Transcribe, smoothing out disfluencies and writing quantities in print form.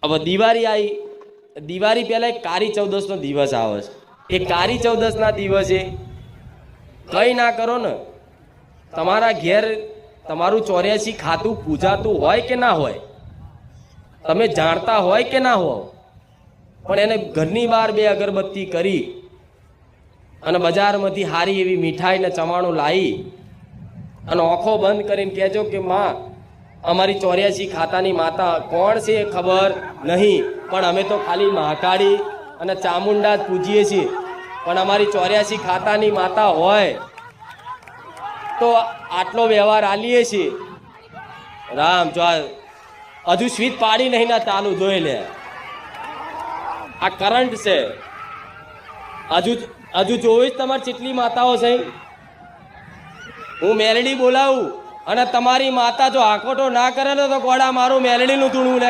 હવે દિવાળી આવી, દિવાળી પહેલાં એક કાળી ચૌદસનો દિવસ આવે છે। એ કાળી ચૌદસના દિવસે કંઈ ના કરો ને, તમારા ઘેર તમારું 84 ખાતું પૂજાતું હોય કે ના હોય, તમે જાણતા હોય કે ના હો, પણ એને ઘરની બહાર બે અગરબત્તી કરી અને બજારમાંથી સારી એવી મીઠાઈ ને ચવાણું લાવી અને આંખો બંધ કરીને કહેજો કે માં, અમારી 84 ખાતાની માતા કોણ છે એ ખબર નહીં, પણ અમે તો ખાલી મહાકાળી અને ચામુંડા જ પૂજીએ છીએ, પણ અમારી 84 ખાતાની માતા હોય તો આટલો વ્યવહાર આલીએ છીએ। રામ જો હજુ સ્વીચ પાડી નહીં ના ચાલુ જોઈ લે, આ કરંટ છે। હજુ જોઈશ તમારી કેટલી માતાઓ છે। હું મેલડી બોલાવું અને તમારી માતા જો આકોટો ના કરે ને તો ગોળા મારું મેલડીનું ધૂણું ને